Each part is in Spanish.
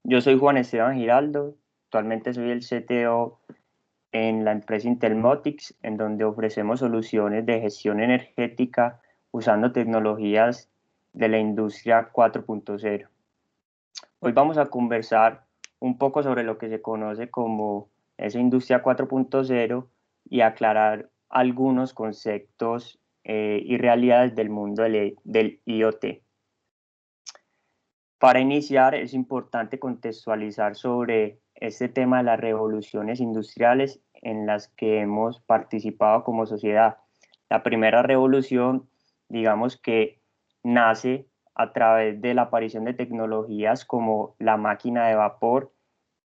Yo soy Juan Esteban Giraldo, actualmente soy el CTO en la empresa Intelmotics, en donde ofrecemos soluciones de gestión energética usando tecnologías de la industria 4.0. Hoy vamos a conversar un poco sobre lo que se conoce como esa industria 4.0 y aclarar algunos conceptos y realidades del mundo del IoT. Para iniciar, es importante contextualizar sobre este tema de las revoluciones industriales en las que hemos participado como sociedad. La primera revolución, digamos que nace a través de la aparición de tecnologías como la máquina de vapor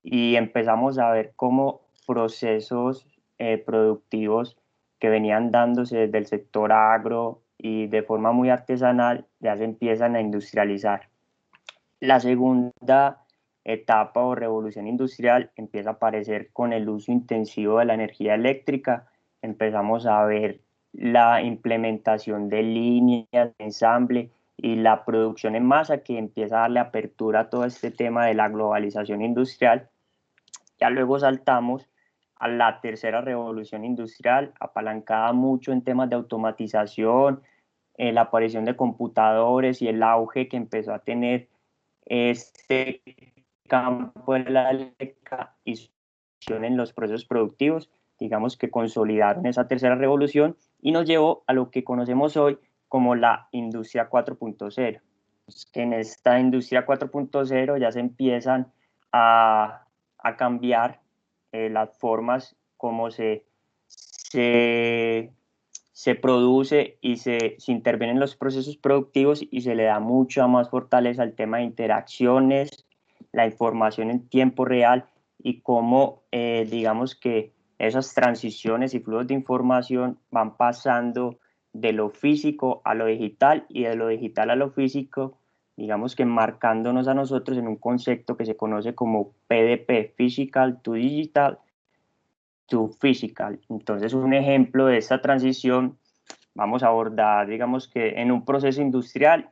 y empezamos a ver cómo procesos productivos que venían dándose desde el sector agro y de forma muy artesanal ya se empiezan a industrializar. La segunda etapa o revolución industrial empieza a aparecer con el uso intensivo de la energía eléctrica. Empezamos a ver la implementación de líneas de ensamble y la producción en masa que empieza a darle apertura a todo este tema de la globalización industrial. Ya luego saltamos a la tercera revolución industrial, apalancada mucho en temas de automatización, la aparición de computadores y el auge que empezó a tener este campo de la eléctrica y en los procesos productivos, digamos que consolidaron esa tercera revolución y nos llevó a lo que conocemos hoy como la industria 4.0. En esta industria 4.0 ya se empiezan a cambiar las formas como se, se produce y se intervienen en los procesos productivos y se le da mucha más fortaleza al tema de interacciones, la información en tiempo real y cómo, digamos que esas transiciones y flujos de información van pasando de lo físico a lo digital y de lo digital a lo físico, digamos que marcándonos a nosotros en un concepto que se conoce como PDP, Physical to Digital to Physical. Entonces, un ejemplo de esta transición vamos a abordar, digamos que en un proceso industrial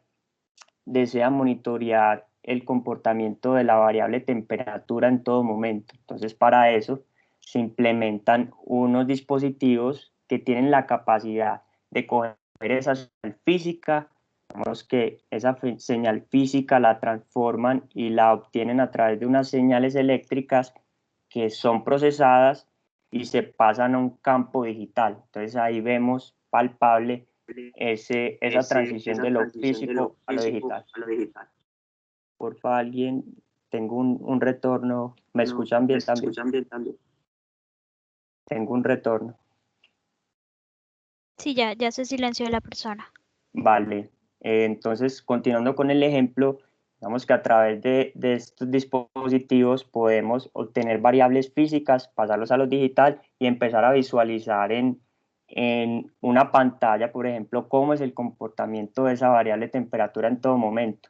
desea monitorear el comportamiento de la variable temperatura en todo momento. Entonces, para eso se implementan unos dispositivos que tienen la capacidad de coger esa señal física, digamos que esa señal física la transforman y la obtienen a través de unas señales eléctricas que son procesadas y se pasan a un campo digital. Entonces ahí vemos palpable esa transición de lo físico a lo digital. Porfa, alguien, tengo un retorno. ¿Me escuchan bien también? Tengo un retorno. Sí, ya se silenció la persona. Vale. Entonces, continuando con el ejemplo, digamos que a través de estos dispositivos podemos obtener variables físicas, pasarlos a lo digital y empezar a visualizar en una pantalla, por ejemplo, cómo es el comportamiento de esa variable temperatura en todo momento.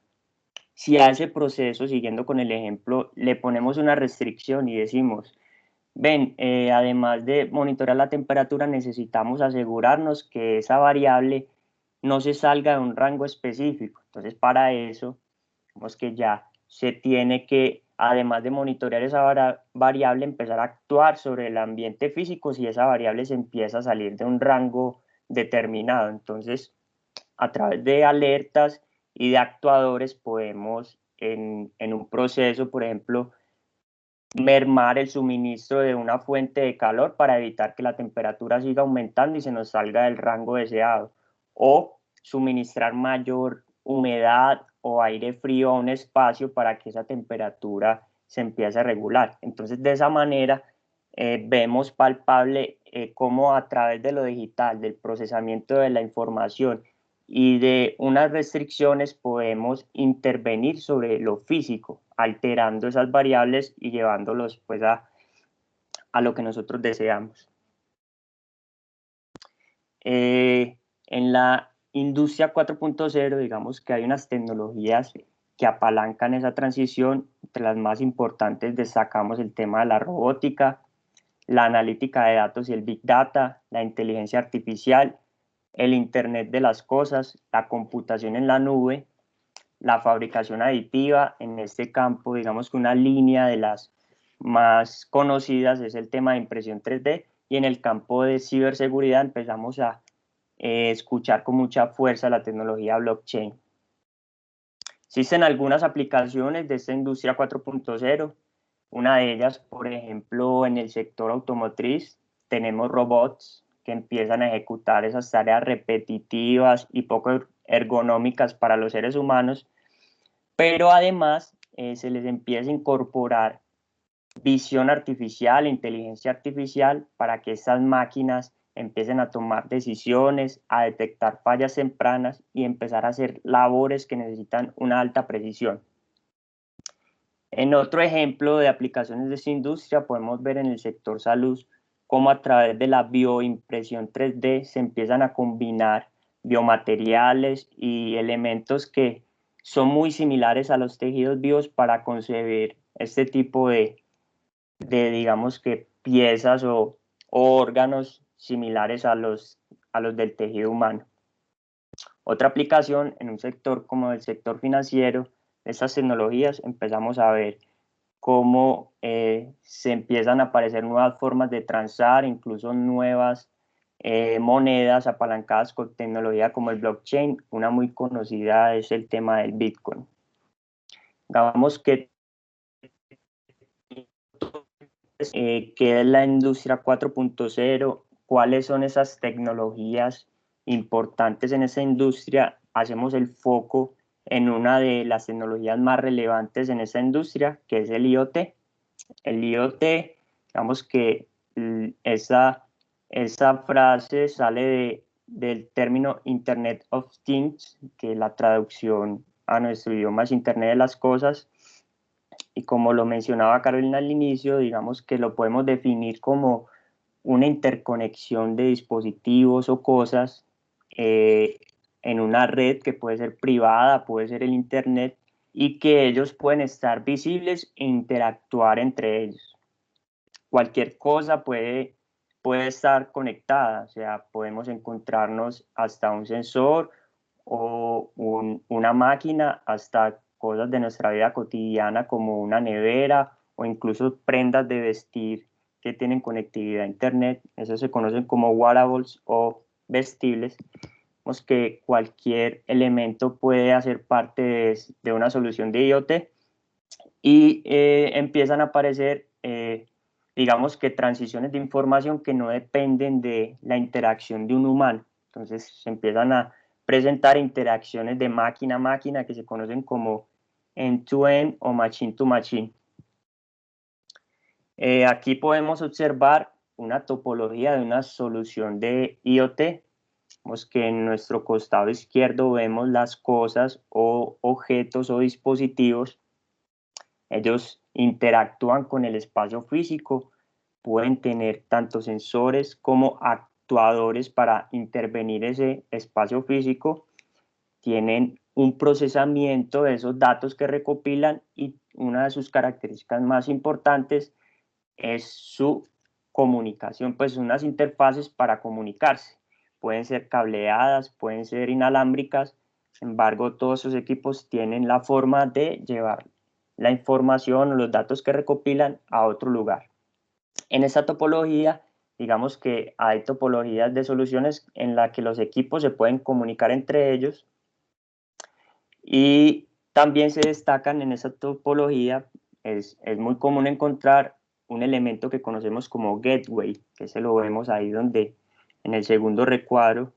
Si a ese proceso, siguiendo con el ejemplo, le ponemos una restricción y decimos, ven, además de monitorear la temperatura, necesitamos asegurarnos que esa variable no se salga de un rango específico. Entonces, para eso, vemos que ya se tiene que, además de monitorear esa variable, empezar a actuar sobre el ambiente físico si esa variable se empieza a salir de un rango determinado. Entonces, a través de alertas y de actuadores podemos en un proceso, por ejemplo, mermar el suministro de una fuente de calor para evitar que la temperatura siga aumentando y se nos salga del rango deseado, o suministrar mayor humedad o aire frío a un espacio para que esa temperatura se empiece a regular. Entonces, de esa manera, vemos palpable cómo a través de lo digital, del procesamiento de la información y de unas restricciones podemos intervenir sobre lo físico, alterando esas variables y llevándolos pues a lo que nosotros deseamos. En la industria 4.0, digamos que hay unas tecnologías que apalancan esa transición. Entre las más importantes destacamos el tema de la robótica, la analítica de datos y el big data, la inteligencia artificial, el Internet de las cosas, la computación en la nube la fabricación aditiva. En este campo, digamos que una línea de las más conocidas es el tema de impresión 3D, y en el campo de ciberseguridad empezamos a escuchar con mucha fuerza la tecnología blockchain. Existen algunas aplicaciones de esta industria 4.0. Una de ellas, por ejemplo, en el sector automotriz, tenemos robots que empiezan a ejecutar esas tareas repetitivas y poco ergonómicas para los seres humanos, pero además se les empieza a incorporar visión artificial, inteligencia artificial, para que estas máquinas empiecen a tomar decisiones, a detectar fallas tempranas y empezar a hacer labores que necesitan una alta precisión. En otro ejemplo de aplicaciones de esta industria podemos ver en el sector salud cómo a través de la bioimpresión 3D se empiezan a combinar biomateriales y elementos que son muy similares a los tejidos vivos para concebir este tipo de digamos que piezas o órganos similares a los del tejido humano. Otra aplicación en un sector como el sector financiero, estas tecnologías empezamos a ver cómo se empiezan a aparecer nuevas formas de transar, incluso nuevas monedas apalancadas con tecnología como el blockchain. Una muy conocida es el tema del Bitcoin. Digamos que qué es la industria 4.0, cuáles son esas tecnologías importantes en esa industria. Hacemos el foco en una de las tecnologías más relevantes en esa industria, que es el IoT. El IoT, digamos que esa frase sale del término Internet of Things, que la traducción a nuestro idioma es Internet de las Cosas. Y como lo mencionaba Carolina al inicio, digamos que lo podemos definir como una interconexión de dispositivos o cosas en una red que puede ser privada, puede ser el Internet, y que ellos pueden estar visibles e interactuar entre ellos. Cualquier cosa puede estar conectada, o sea, podemos encontrarnos hasta un sensor o una máquina, hasta cosas de nuestra vida cotidiana como una nevera o incluso prendas de vestir que tienen conectividad a Internet. Eso se conocen como wearables o vestibles. Vemos que cualquier elemento puede hacer parte de una solución de IoT, y empiezan a aparecer, digamos que transiciones de información que no dependen de la interacción de un humano. Entonces se empiezan a presentar interacciones de máquina a máquina que se conocen como end-to-end o machine-to-machine. Aquí podemos observar una topología de una solución de IoT. Vemos que en nuestro costado izquierdo vemos las cosas o objetos o dispositivos. Ellos interactúan con el espacio físico, pueden tener tanto sensores como actuadores para intervenir ese espacio físico, tienen un procesamiento de esos datos que recopilan, y una de sus características más importantes es su comunicación, pues unas interfaces para comunicarse. Pueden ser cableadas, pueden ser inalámbricas, sin embargo todos esos equipos tienen la forma de llevar la información o los datos que recopilan a otro lugar. En esta topología, digamos que hay topologías de soluciones en las que los equipos se pueden comunicar entre ellos, y también se destacan en esa topología, es muy común encontrar un elemento que conocemos como gateway, que se lo vemos ahí donde, en el segundo recuadro,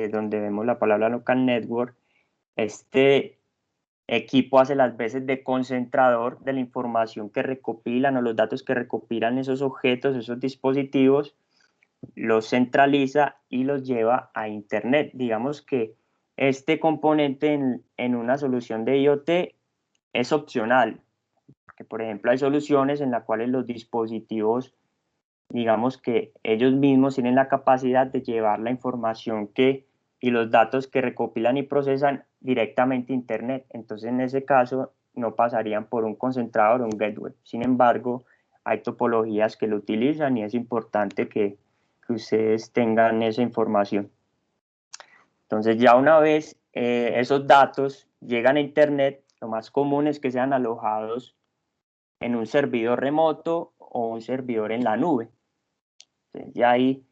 donde vemos la palabra local network. Este equipo hace las veces de concentrador de la información que recopilan o los datos que recopilan esos objetos, esos dispositivos, los centraliza y los lleva a Internet. Digamos que este componente en una solución de IoT es opcional, que por ejemplo hay soluciones en las cuales los dispositivos, digamos que ellos mismos tienen la capacidad de llevar la información y los datos que recopilan y procesan directamente a Internet. Entonces, en ese caso, no pasarían por un concentrador o un gateway. Sin embargo, hay topologías que lo utilizan, y es importante que ustedes tengan esa información. Entonces, ya una vez esos datos llegan a Internet, lo más común es que sean alojados en un servidor remoto o un servidor en la nube. Entonces, ya ahí,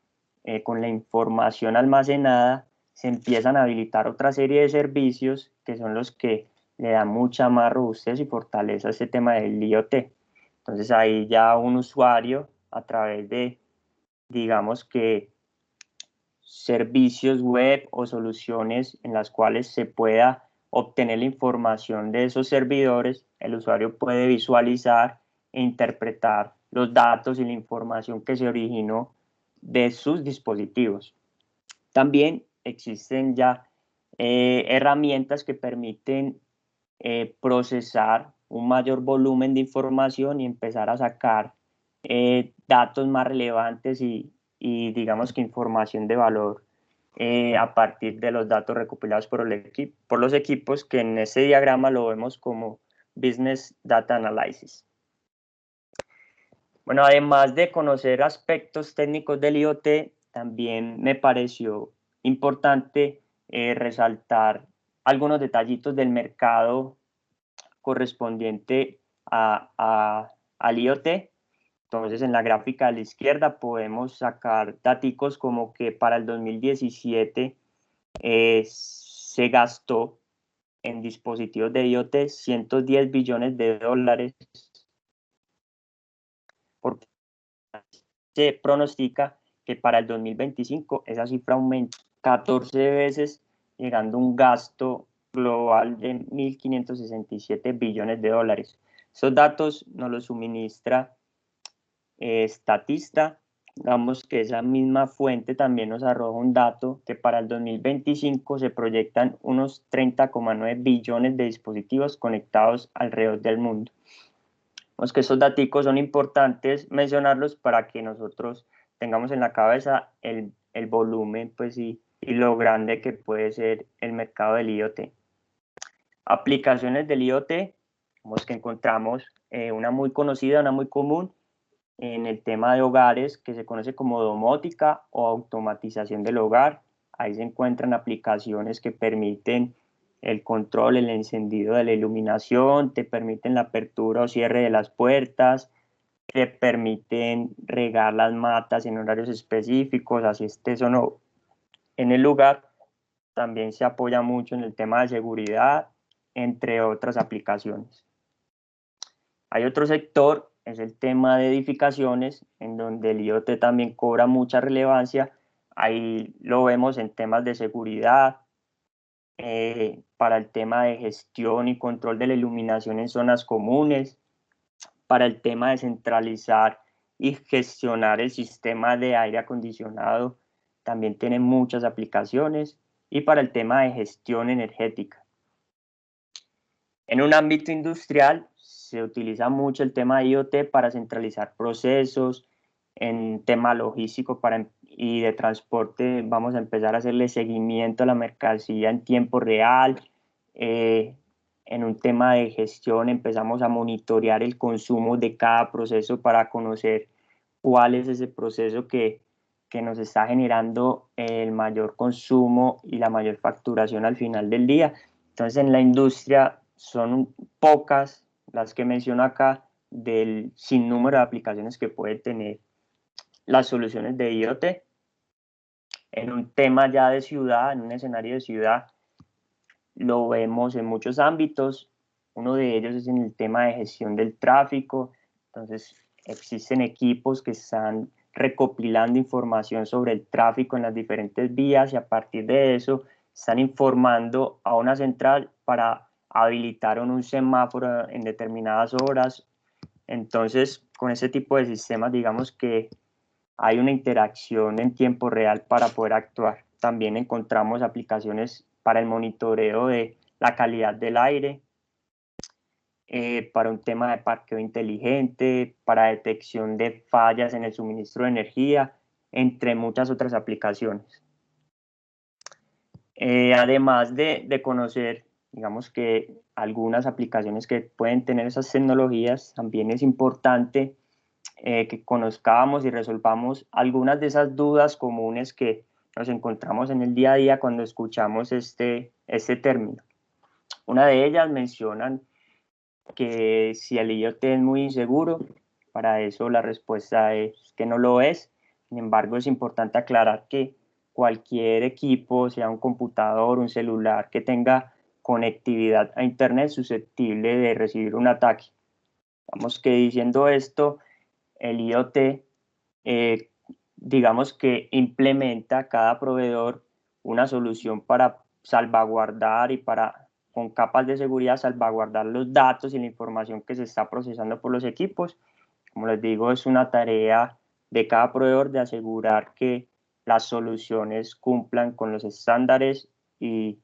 con la información almacenada, se empiezan a habilitar otra serie de servicios que son los que le dan mucha más robustez y fortaleza a este tema del IoT. Entonces ahí ya un usuario a través de, digamos que, servicios web o soluciones en las cuales se pueda obtener la información de esos servidores, el usuario puede visualizar e interpretar los datos y la información que se originó de sus dispositivos. También existen ya herramientas que permiten procesar un mayor volumen de información y empezar a sacar datos más relevantes y digamos que información de valor a partir de los datos recopilados por los equipos, que en ese diagrama lo vemos como Business Data Analysis. Bueno, además de conocer aspectos técnicos del IoT, también me pareció importante resaltar algunos detallitos del mercado correspondiente al IoT. Entonces, en la gráfica a la izquierda podemos sacar datos como que para el 2017 se gastó en dispositivos de IoT 110 billones de dólares, porque se pronostica que para el 2025 esa cifra aumenta 14 veces, llegando a un gasto global de 1.567 billones de dólares. Esos datos nos los suministra Statista. Digamos que esa misma fuente también nos arroja un dato que para el 2025 se proyectan unos 30,9 billones de dispositivos conectados alrededor del mundo. Vemos que esos datos son importantes mencionarlos para que nosotros tengamos en la cabeza el volumen pues, y lo grande que puede ser el mercado del IoT. Aplicaciones del IoT, vemos que encontramos una muy conocida, una muy común, en el tema de hogares, que se conoce como domótica o automatización del hogar. Ahí se encuentran aplicaciones que permiten el control, el encendido de la iluminación, te permiten la apertura o cierre de las puertas, te permiten regar las matas en horarios específicos, así estés o no en el lugar. También se apoya mucho en el tema de seguridad, entre otras aplicaciones. Hay otro sector, es el tema de edificaciones, en donde el IoT también cobra mucha relevancia. Ahí lo vemos en temas de seguridad, para el tema de gestión y control de la iluminación en zonas comunes, para el tema de centralizar y gestionar el sistema de aire acondicionado, también tiene muchas aplicaciones, y para el tema de gestión energética. En un ámbito industrial se utiliza mucho el tema de IoT para centralizar procesos, en tema logístico y de transporte vamos a empezar a hacerle seguimiento a la mercancía en tiempo real. En un tema de gestión empezamos a monitorear el consumo de cada proceso para conocer cuál es ese proceso que nos está generando el mayor consumo y la mayor facturación al final del día. Entonces, en la industria son pocas las que menciono acá del sinnúmero de aplicaciones que puede tener las soluciones de IoT. En un tema ya de ciudad, en un escenario de ciudad, lo vemos en muchos ámbitos. Uno de ellos es en el tema de gestión del tráfico. Entonces, existen equipos que están recopilando información sobre el tráfico en las diferentes vías y a partir de eso están informando a una central para habilitar un semáforo en determinadas horas. Entonces, con ese tipo de sistemas, digamos que hay una interacción en tiempo real para poder actuar. También encontramos aplicaciones para el monitoreo de la calidad del aire, para un tema de parqueo inteligente, para detección de fallas en el suministro de energía, entre muchas otras aplicaciones. Además de conocer, digamos que algunas aplicaciones que pueden tener esas tecnologías, también es importante que conozcamos y resolvamos algunas de esas dudas comunes que nos encontramos en el día a día cuando escuchamos este término. Una de ellas mencionan que si el IoT es muy inseguro, para eso la respuesta es que no lo es. Sin embargo, es importante aclarar que cualquier equipo, sea un computador, un celular que tenga conectividad a Internet, es susceptible de recibir un ataque. Digamos que diciendo esto, el IoT, eh, digamos que implementa cada proveedor una solución para salvaguardar y para, con capas de seguridad, salvaguardar los datos y la información que se está procesando por los equipos. Como les digo, es una tarea de cada proveedor de asegurar que las soluciones cumplan con los estándares y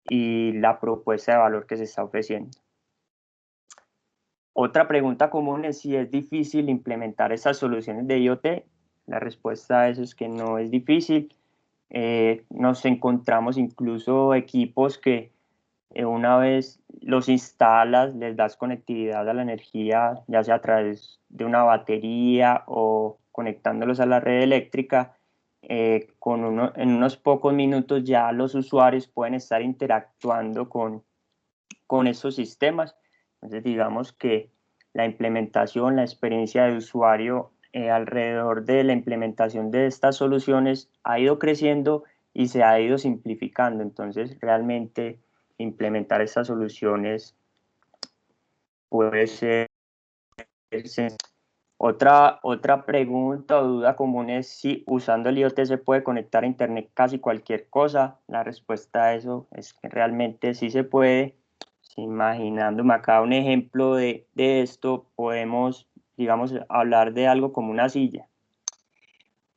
la propuesta de valor que se está ofreciendo. Otra pregunta común es si es difícil implementar estas soluciones de IoT. La respuesta a eso es que no es difícil. Nos encontramos incluso equipos que una vez los instalas, les das conectividad a la energía, ya sea a través de una batería o conectándolos a la red eléctrica, en unos pocos minutos ya los usuarios pueden estar interactuando con esos sistemas. Entonces, digamos que la implementación, la experiencia de usuario alrededor de la implementación de estas soluciones ha ido creciendo y se ha ido simplificando. Entonces, realmente implementar estas soluciones puede ser sencillo. Otra pregunta o duda común es si usando el IoT se puede conectar a Internet casi cualquier cosa. La respuesta a eso es que realmente sí se puede. Imaginándome acá un ejemplo de esto, podemos, digamos, hablar de algo como una silla.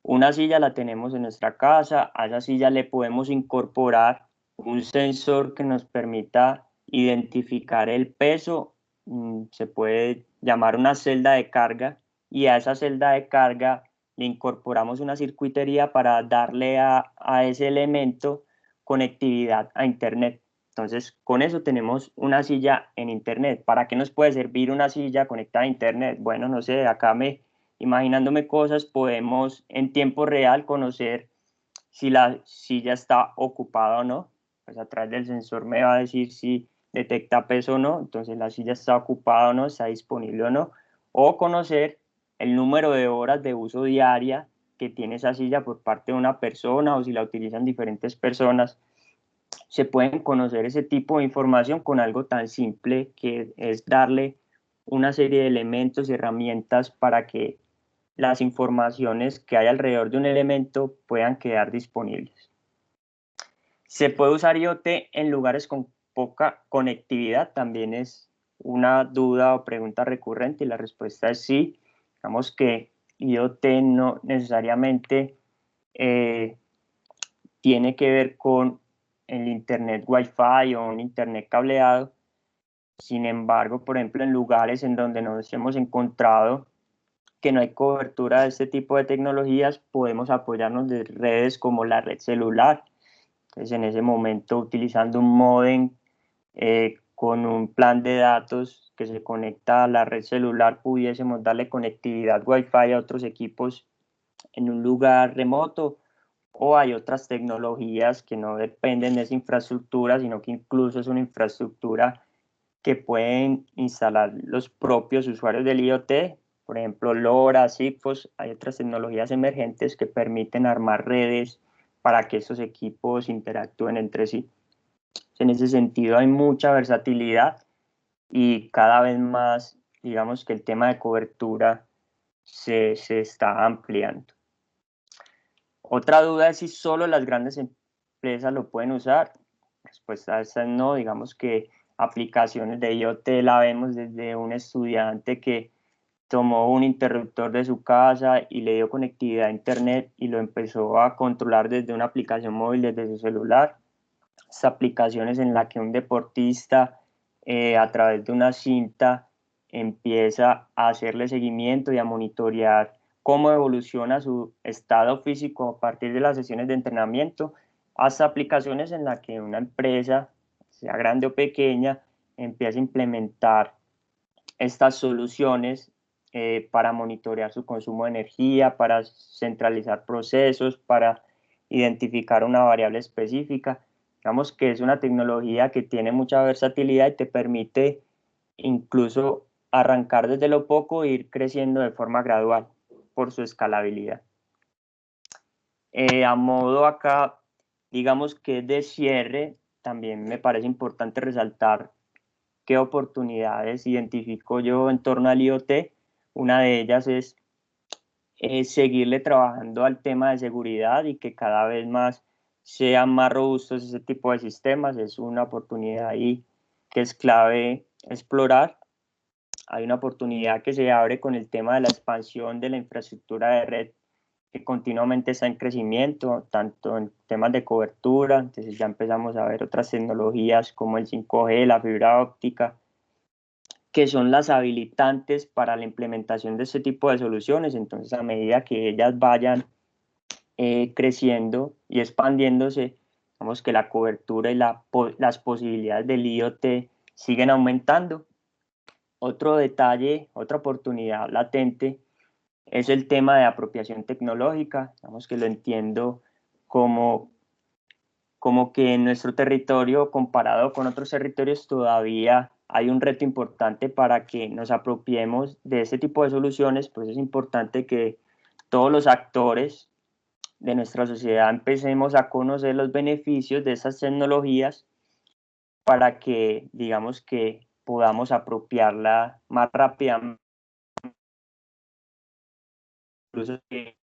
Una silla la tenemos en nuestra casa, a esa silla le podemos incorporar un sensor que nos permita identificar el peso, se puede llamar una celda de carga, y a esa celda de carga le incorporamos una circuitería para darle a ese elemento conectividad a Internet. Entonces, con eso tenemos una silla en Internet. ¿Para qué nos puede servir una silla conectada a Internet? Bueno, no sé, imaginándome cosas, podemos en tiempo real conocer si la silla está ocupada o no. Pues a través del sensor me va a decir si detecta peso o no, entonces la silla está ocupada o no, está disponible o no. O conocer el número de horas de uso diaria que tiene esa silla por parte de una persona o si la utilizan diferentes personas. Se pueden conocer ese tipo de información con algo tan simple que es darle una serie de elementos y herramientas para que las informaciones que hay alrededor de un elemento puedan quedar disponibles. ¿Se puede usar IoT en lugares con poca conectividad? También es una duda o pregunta recurrente y la respuesta es sí. Digamos que IoT no necesariamente eh, tiene que ver con el Internet Wi-Fi o un Internet cableado. Sin embargo, por ejemplo, en lugares en donde nos hemos encontrado que no hay cobertura de este tipo de tecnologías, podemos apoyarnos de redes como la red celular. Entonces, en ese momento, utilizando un módem con un plan de datos que se conecta a la red celular, pudiésemos darle conectividad Wi-Fi a otros equipos en un lugar remoto, o hay otras tecnologías que no dependen de esa infraestructura, sino que incluso es una infraestructura que pueden instalar los propios usuarios del IoT, por ejemplo, LoRa, Sigfox. Hay otras tecnologías emergentes que permiten armar redes para que esos equipos interactúen entre sí. En ese sentido hay mucha versatilidad y cada vez más, digamos que el tema de cobertura se está ampliando. Otra duda es si solo las grandes empresas lo pueden usar. La respuesta a esa es no. Digamos que aplicaciones de IoT la vemos desde un estudiante que tomó un interruptor de su casa y le dio conectividad a Internet y lo empezó a controlar desde una aplicación móvil, desde su celular. Aplicaciones en las que un deportista a través de una cinta empieza a hacerle seguimiento y a monitorear cómo evoluciona su estado físico a partir de las sesiones de entrenamiento, hasta aplicaciones en las que una empresa, sea grande o pequeña, empieza a implementar estas soluciones para monitorear su consumo de energía, para centralizar procesos, para identificar una variable específica. Digamos que es una tecnología que tiene mucha versatilidad y te permite incluso arrancar desde lo poco e ir creciendo de forma gradual por su escalabilidad. A modo acá, digamos que de cierre, también me parece importante resaltar qué oportunidades identifico yo en torno al IoT. Una de ellas es seguirle trabajando al tema de seguridad y que cada vez más sean más robustos ese tipo de sistemas. Es una oportunidad ahí que es clave explorar. Hay una oportunidad que se abre con el tema de la expansión de la infraestructura de red que continuamente está en crecimiento, tanto en temas de cobertura, entonces ya empezamos a ver otras tecnologías como el 5G, la fibra óptica, que son las habilitantes para la implementación de este tipo de soluciones. Entonces, a medida que ellas vayan creciendo y expandiéndose, vemos que la cobertura y las posibilidades del IoT siguen aumentando. Otro detalle, otra oportunidad latente es el tema de apropiación tecnológica. Digamos que lo entiendo como, como que en nuestro territorio, comparado con otros territorios, todavía hay un reto importante para que nos apropiemos de este tipo de soluciones. Pues es importante que todos los actores de nuestra sociedad empecemos a conocer los beneficios de esas tecnologías para que, digamos, que podamos apropiarla más rápidamente, incluso que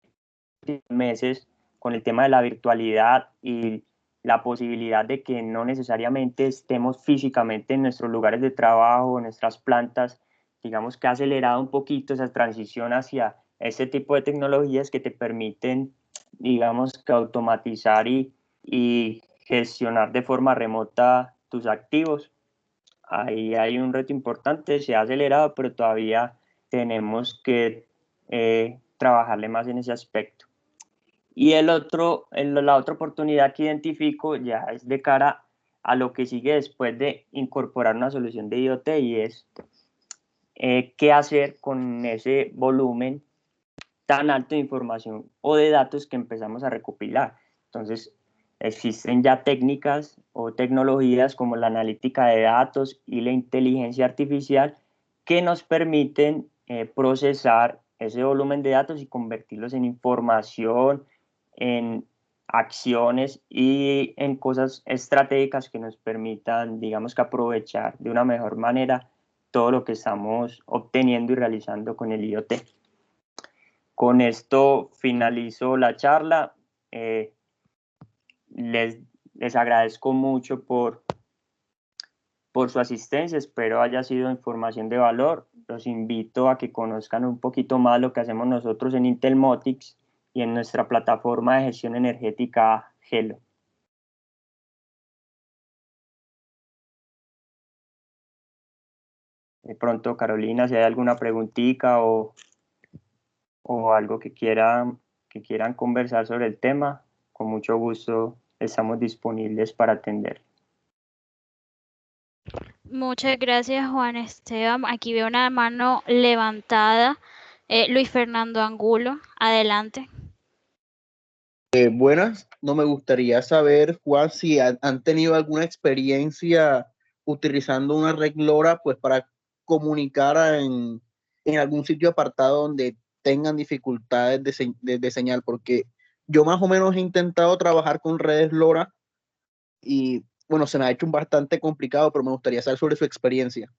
meses con el tema de la virtualidad y la posibilidad de que no necesariamente estemos físicamente en nuestros lugares de trabajo, en nuestras plantas, digamos que ha acelerado un poquito esa transición hacia este tipo de tecnologías que te permiten, digamos, que automatizar y gestionar de forma remota tus activos. Ahí hay un reto importante, se ha acelerado, pero todavía tenemos que trabajarle más en ese aspecto. Y la otra oportunidad que identifico ya es de cara a lo que sigue después de incorporar una solución de IoT y es qué hacer con ese volumen tan alto de información o de datos que empezamos a recopilar. Entonces, existen ya técnicas o tecnologías como la analítica de datos y la inteligencia artificial que nos permiten procesar ese volumen de datos y convertirlos en información, en acciones y en cosas estratégicas que nos permitan, digamos que aprovechar de una mejor manera todo lo que estamos obteniendo y realizando con el IoT. Con esto finalizo la charla. Eh, les, les agradezco mucho por su asistencia. Espero haya sido información de valor. Los invito a que conozcan un poquito más lo que hacemos nosotros en Intelmotics y en nuestra plataforma de gestión energética Gelo. De pronto, Carolina, si hay alguna preguntita o algo que quieran conversar sobre el tema, con mucho gusto estamos disponibles para atender. Muchas gracias, Juan Esteban. Aquí veo una mano levantada. Luis Fernando Angulo, adelante. Buenas, no me gustaría saber, Juan, si han tenido alguna experiencia utilizando una red LoRa, pues para comunicar en algún sitio apartado donde tengan dificultades de señal, porque yo más o menos he intentado trabajar con redes LoRa y bueno, se me ha hecho bastante complicado, pero me gustaría saber sobre su experiencia.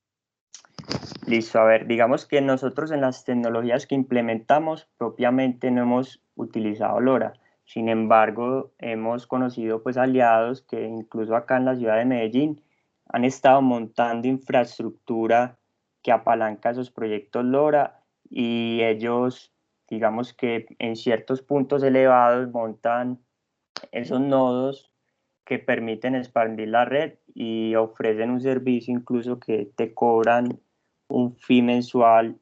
Listo, a ver, digamos que nosotros en las tecnologías que implementamos propiamente no hemos utilizado LoRa. Sin embargo, hemos conocido pues aliados que incluso acá en la ciudad de Medellín han estado montando infraestructura que apalanca esos proyectos LoRa y ellos, digamos que en ciertos puntos elevados montan esos nodos que permiten expandir la red y ofrecen un servicio incluso que te cobran un fee mensual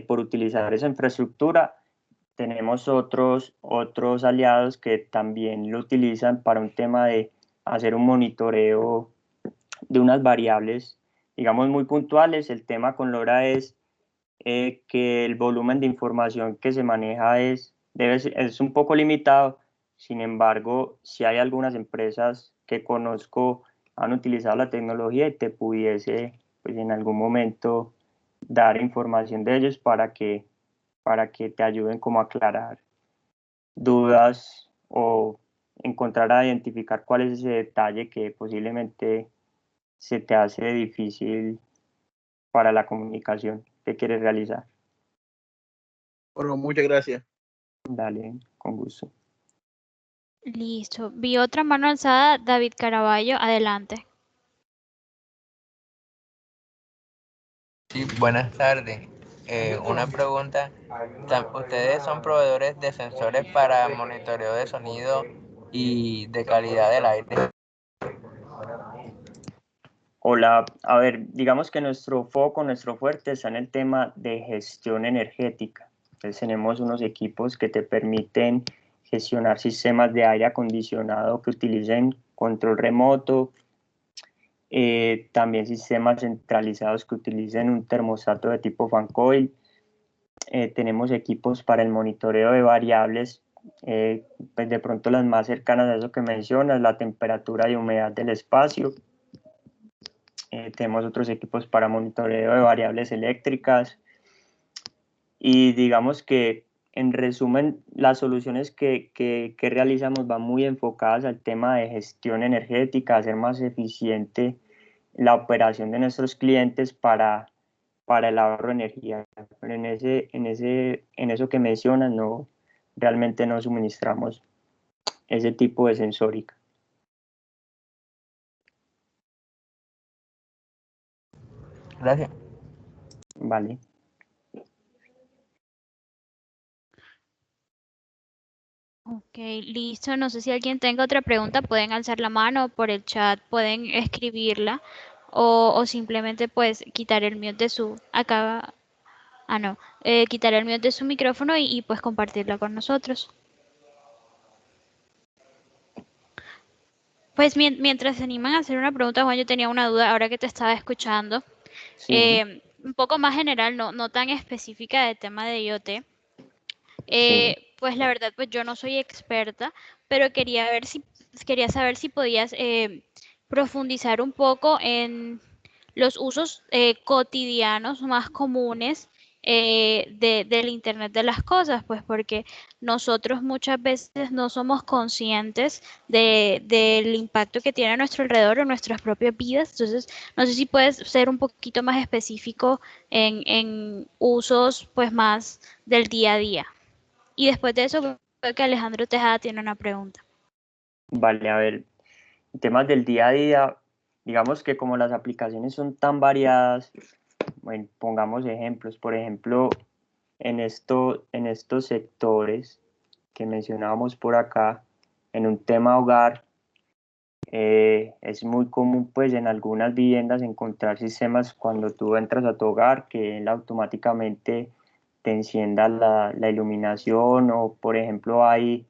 por utilizar esa infraestructura. Tenemos otros aliados que también lo utilizan para un tema de hacer un monitoreo de unas variables, digamos, muy puntuales. El tema con LoRa es que el volumen de información que se maneja es un poco limitado. Sin embargo, si hay algunas empresas que conozco han utilizado la tecnología y te pudiese pues en algún momento dar información de ellos para que te ayuden como a aclarar dudas o encontrar a identificar cuál es ese detalle que posiblemente se te hace difícil para la comunicación que quieres realizar. Bueno, muchas gracias. Dale, con gusto. Listo. Vi otra mano alzada, David Caraballo, adelante. Sí, buenas tardes. Una pregunta. ¿Ustedes son proveedores de sensores para monitoreo de sonido y de calidad del aire? Hola, a ver, digamos que nuestro foco, nuestro fuerte está en el tema de gestión energética. Entonces tenemos unos equipos que te permiten gestionar sistemas de aire acondicionado que utilicen control remoto, también sistemas centralizados que utilicen un termostato de tipo fan coil. Tenemos equipos para el monitoreo de variables, pues de pronto las más cercanas a eso que mencionas, la temperatura y humedad del espacio. Tenemos otros equipos para monitoreo de variables eléctricas y digamos que en resumen las soluciones que realizamos van muy enfocadas al tema de gestión energética, hacer más eficiente la operación de nuestros clientes para el ahorro de energía. Pero en eso que mencionas, no, realmente no suministramos ese tipo de sensórica. Gracias. Vale. Ok, listo. No sé si alguien tenga otra pregunta, pueden alzar la mano por el chat, pueden escribirla o simplemente pues quitar el mute de su, acá, no, quitar el mute de su micrófono y pues compartirla con nosotros. Pues mientras se animan a hacer una pregunta, Juan, yo tenía una duda ahora que te estaba escuchando, Sí, un poco más general, no tan específica del tema de IoT. sí. Pues la verdad, pues yo no soy experta, pero quería saber si podías profundizar un poco en los usos cotidianos más comunes del Internet de las cosas, pues porque nosotros muchas veces no somos conscientes del impacto que tiene a nuestro alrededor en nuestras propias vidas. Entonces, no sé si puedes ser un poquito más específico en usos pues más del día a día. Y después de eso, creo que Alejandro Tejada tiene una pregunta. Vale, a ver, temas del día a día, digamos que como las aplicaciones son tan variadas, bueno, pongamos ejemplos, por ejemplo, en estos sectores que mencionábamos por acá, en un tema hogar, es muy común pues en algunas viviendas encontrar sistemas cuando tú entras a tu hogar que él automáticamente te encienda la iluminación o por ejemplo hay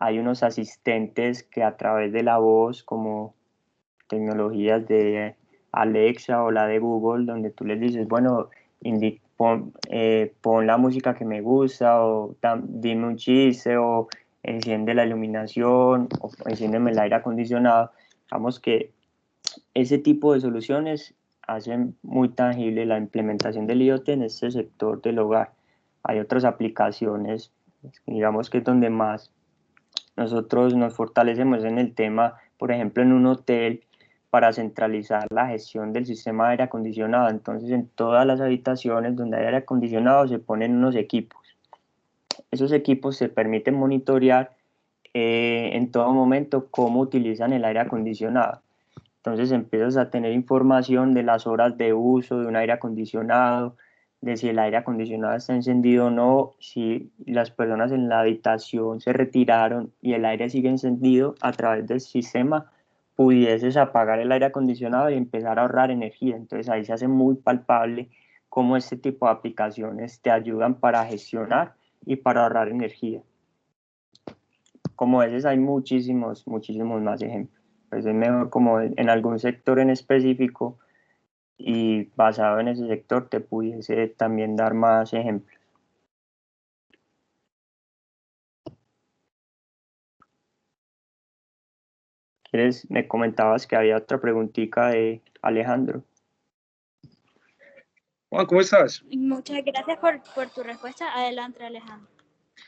unos asistentes que a través de la voz como tecnologías de Alexa o la de Google, donde tú les dices, bueno, pon la música que me gusta, o dime un chiste, o enciende la iluminación, o enciéndeme el aire acondicionado. Digamos que ese tipo de soluciones hacen muy tangible la implementación del IoT en este sector del hogar. Hay otras aplicaciones, digamos que es donde más nosotros nos fortalecemos en el tema, por ejemplo, en un hotel para centralizar la gestión del sistema de aire acondicionado. Entonces, en todas las habitaciones donde hay aire acondicionado se ponen unos equipos. Esos equipos se permiten monitorear en todo momento cómo utilizan el aire acondicionado. Entonces empiezas a tener información de las horas de uso de un aire acondicionado, de si el aire acondicionado está encendido o no, si las personas en la habitación se retiraron y el aire sigue encendido a través del sistema, pudieses apagar el aire acondicionado y empezar a ahorrar energía. Entonces ahí se hace muy palpable cómo este tipo de aplicaciones te ayudan para gestionar y para ahorrar energía. Como esos hay muchísimos más ejemplos. Pues es mejor como en algún sector en específico y basado en ese sector te pudiese también dar más ejemplos. ¿Quieres? Me comentabas que había otra preguntita de Alejandro. Juan, ¿cómo estás? Muchas gracias por tu respuesta. Adelante, Alejandro.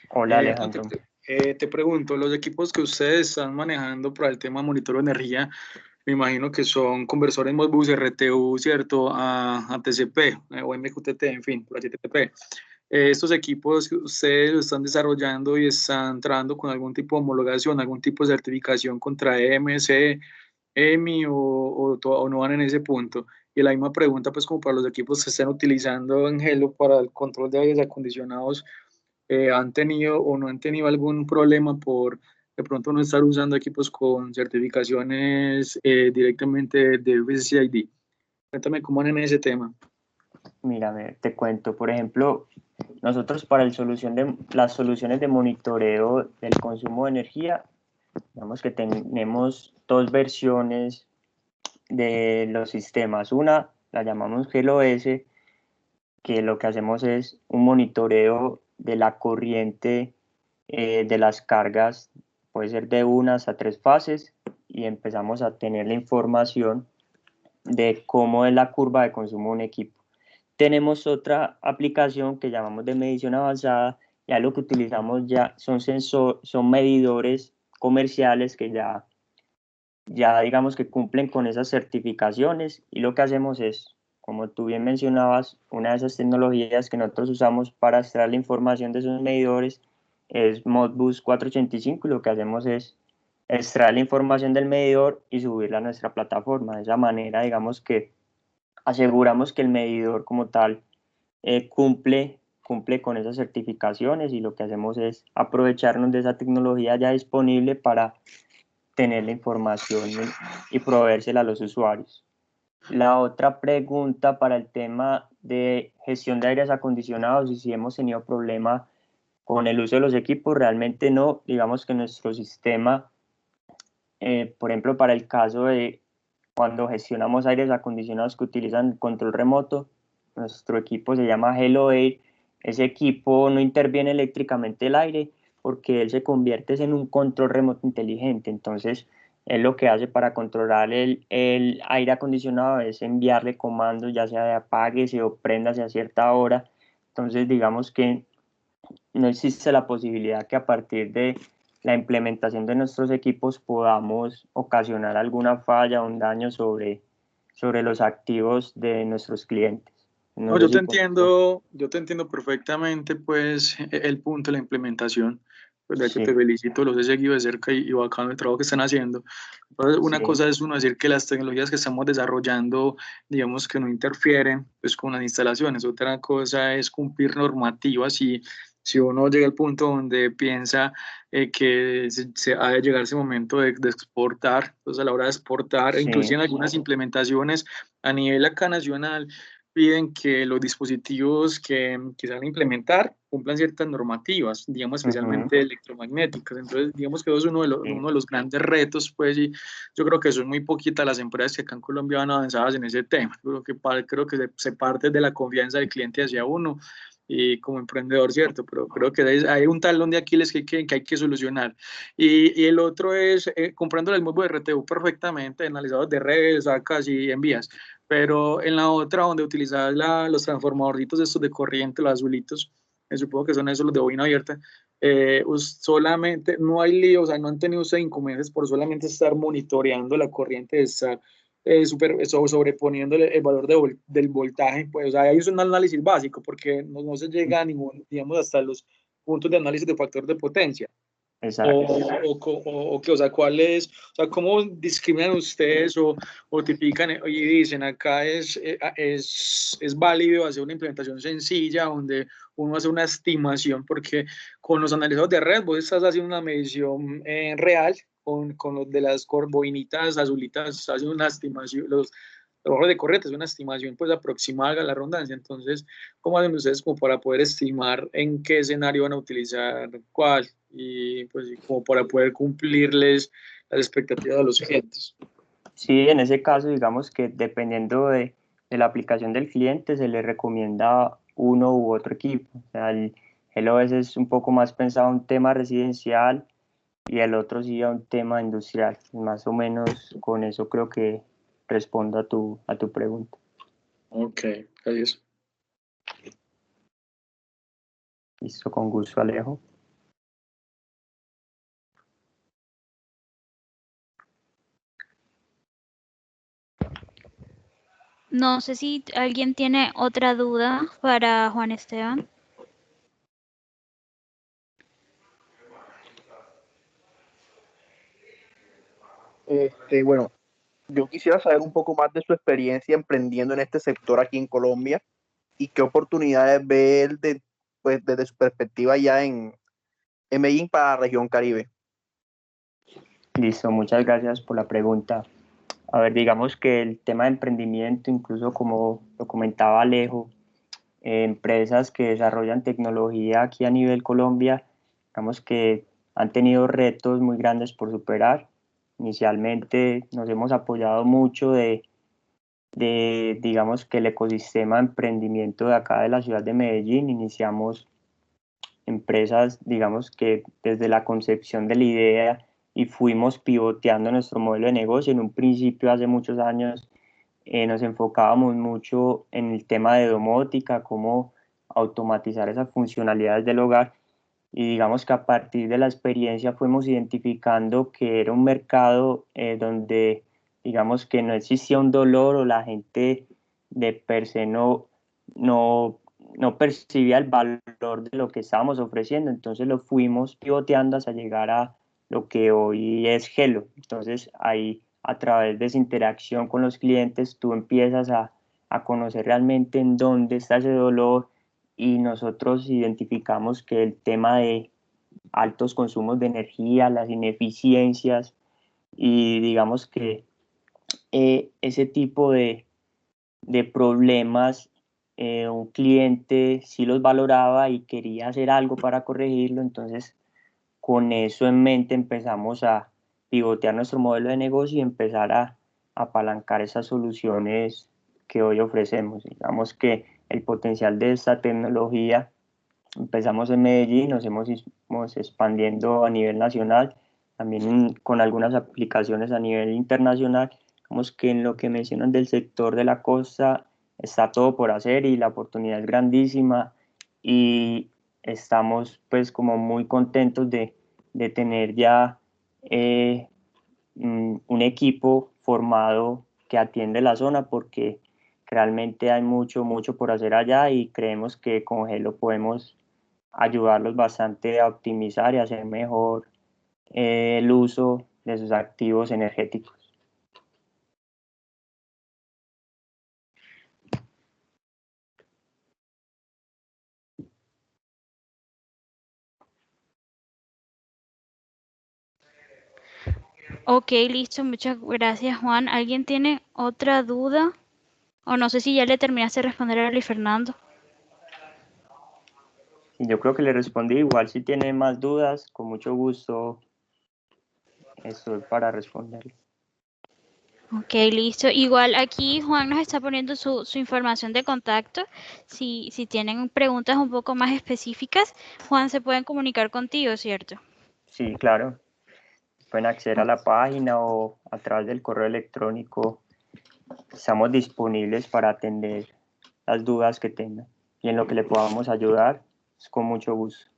Hola, Juan, Alejandro. te pregunto, los equipos que ustedes están manejando para el tema monitoreo de energía, me imagino que son conversores Modbus RTU, ¿cierto? A TCP o MQTT, en fin, por HTTP. Estos equipos que ustedes lo están desarrollando y están entrando con algún tipo de homologación, algún tipo de certificación contra EMC, EMI o no van en ese punto. Y la misma pregunta, pues, como para los equipos que estén utilizando en Hello para el control de aires acondicionados, ¿han tenido o no han tenido algún problema por de pronto no estar usando equipos con certificaciones directamente de FCID? Cuéntame cómo van en ese tema. Mira, te cuento, por ejemplo, nosotros para las soluciones de monitoreo del consumo de energía, digamos que tenemos dos versiones de los sistemas. Una la llamamos GLOS, que lo que hacemos es un monitoreo de la corriente de las cargas, puede ser de 1 a 3 fases, y empezamos a tener la información de cómo es la curva de consumo de un equipo. Tenemos otra aplicación que llamamos de medición avanzada, ya lo que utilizamos ya son medidores comerciales que ya digamos que cumplen con esas certificaciones, y lo que hacemos es, como tú bien mencionabas, una de esas tecnologías que nosotros usamos para extraer la información de esos medidores es Modbus 485, y lo que hacemos es extraer la información del medidor y subirla a nuestra plataforma. De esa manera, digamos que aseguramos que el medidor como tal cumple con esas certificaciones, y lo que hacemos es aprovecharnos de esa tecnología ya disponible para tener la información y proveérsela a los usuarios. La otra pregunta para el tema de gestión de aires acondicionados y si hemos tenido problema con el uso de los equipos, realmente no. Digamos que nuestro sistema, por ejemplo, para el caso de cuando gestionamos aires acondicionados que utilizan control remoto, nuestro equipo se llama Hello Air. Ese equipo no interviene eléctricamente el aire porque él se convierte en un control remoto inteligente. Entonces, él lo que hace para controlar el aire acondicionado es enviarle comandos, ya sea de apáguese o préndase a cierta hora. Entonces, digamos que no existe la posibilidad que a partir de la implementación de nuestros equipos podamos ocasionar alguna falla o un daño sobre los activos de nuestros clientes. No No, sé yo si te entiendo perfectamente, pues, el punto de la implementación. Pues, de hecho, te Sí, felicito, los he seguido de cerca y bacano el trabajo que están haciendo. Pues, una sí, cosa es uno decir que las tecnologías que estamos desarrollando, digamos que no interfieren, pues, con las instalaciones. Otra cosa es cumplir normativas y si uno llega al punto donde piensa que se ha de llegar ese momento de exportar, pues a la hora de exportar, inclusive sí, en algunas implementaciones a nivel acá nacional, piden que los dispositivos que se van a implementar cumplan ciertas normativas, digamos ujú, especialmente electromagnéticas. Entonces, digamos que eso es sí, uno de los grandes retos, pues, y yo creo que son muy poquitas las empresas que acá en Colombia van avanzadas en ese tema. Creo que se parte de la confianza del cliente hacia uno y como emprendedor, ¿cierto? Pero creo que hay un talón de Aquiles que hay que solucionar. Y el otro es comprándole el módulo de RTU perfectamente, analizadores de redes, sacas y envías, pero en la otra donde utilizabas los transformadorcitos estos de corriente, los azulitos, supongo que son esos los de bobina abierta, solamente no hay lío, o sea, no han tenido ustedes inconvenientes por solamente estar monitoreando la corriente, de estar sobreponiéndole el valor del voltaje, pues, o sea, ahí es un análisis básico, porque no se llega a ningún, digamos, hasta los puntos de análisis de factor de potencia. exacto. O sea, ¿cuál es, o sea, cómo discriminan ustedes o tipifican y dicen acá es válido hacer una implementación sencilla donde uno hace una estimación, porque con los analizadores de red vos estás haciendo una medición real con los de las bobinitas azulitas, estás haciendo una estimación, los valores de corriente es una estimación pues aproximada a la redundancia. Entonces, ¿cómo hacen ustedes como para poder estimar en qué escenario van a utilizar cuál y pues como para poder cumplirles las expectativas de los clientes? Sí, en ese caso, digamos que dependiendo de la aplicación del cliente, se le recomienda uno u otro equipo. O sea, el OS es un poco más pensado en un tema residencial, y el otro sí a un tema industrial. Más o menos con eso creo que respondo a tu pregunta. Ok, adiós. Listo, con gusto, Alejo. No sé si alguien tiene otra duda para Juan Esteban. Bueno, yo quisiera saber un poco más de su experiencia emprendiendo en este sector aquí en Colombia y qué oportunidades ve él pues, desde su perspectiva ya en Medellín para la región Caribe. Listo, muchas gracias por la pregunta. A ver, digamos que el tema de emprendimiento, incluso como lo comentaba Alejo, empresas que desarrollan tecnología aquí a nivel Colombia, digamos que han tenido retos muy grandes por superar. Inicialmente nos hemos apoyado mucho digamos que el ecosistema de emprendimiento de acá de la ciudad de Medellín. Iniciamos empresas, digamos que desde la concepción de la idea y fuimos pivoteando nuestro modelo de negocio. En un principio, hace muchos años, nos enfocábamos mucho en el tema de domótica, cómo automatizar esas funcionalidades del hogar, y digamos que a partir de la experiencia fuimos identificando que era un mercado donde digamos que no existía un dolor o la gente de per se no percibía el valor de lo que estábamos ofreciendo. Entonces lo fuimos pivoteando hasta llegar a lo que hoy es Hello. Entonces ahí, a través de esa interacción con los clientes, tú empiezas a conocer realmente en dónde está ese dolor, y nosotros identificamos que el tema de altos consumos de energía, las ineficiencias y digamos que ese tipo de problemas, un cliente sí los valoraba y quería hacer algo para corregirlo. Entonces con eso en mente empezamos a pivotear nuestro modelo de negocio y empezar a apalancar esas soluciones que hoy ofrecemos. Digamos que el potencial de esta tecnología, empezamos en Medellín, nos hemos expandiendo a nivel nacional, también con algunas aplicaciones a nivel internacional. Digamos que en lo que mencionan del sector de la costa está todo por hacer y la oportunidad es grandísima, y estamos pues como muy contentos de tener ya un equipo formado que atiende la zona, porque realmente hay mucho por hacer allá, y creemos que con Gelo podemos ayudarlos bastante a optimizar y hacer mejor el uso de sus activos energéticos. Ok, listo, muchas gracias, Juan. ¿Alguien tiene otra duda? O no sé si ya le terminaste de responder a Luis Fernando. Y yo creo que le respondí. Igual si tiene más dudas, con mucho gusto estoy para responderle. Ok, listo. Igual aquí Juan nos está poniendo su información de contacto. Si tienen preguntas un poco más específicas, Juan se pueden comunicar contigo, ¿cierto? Sí, claro. Pueden acceder a Ok. la página o a través del correo electrónico. Estamos disponibles para atender las dudas que tengan, y en lo que le podamos ayudar, es con mucho gusto.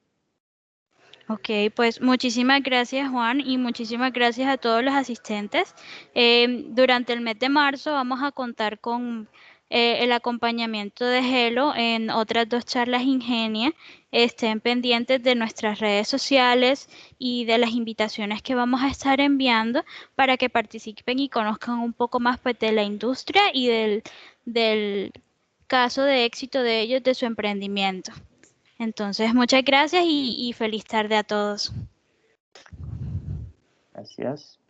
Ok, pues muchísimas gracias Juan y muchísimas gracias a todos los asistentes. Durante el mes de marzo vamos a contar con el acompañamiento de Gelo en otras 2 charlas Ingenia. Estén pendientes de nuestras redes sociales y de las invitaciones que vamos a estar enviando para que participen y conozcan un poco más pues, de la industria y del caso de éxito de ellos, de su emprendimiento. Entonces, muchas gracias y feliz tarde a todos. Gracias.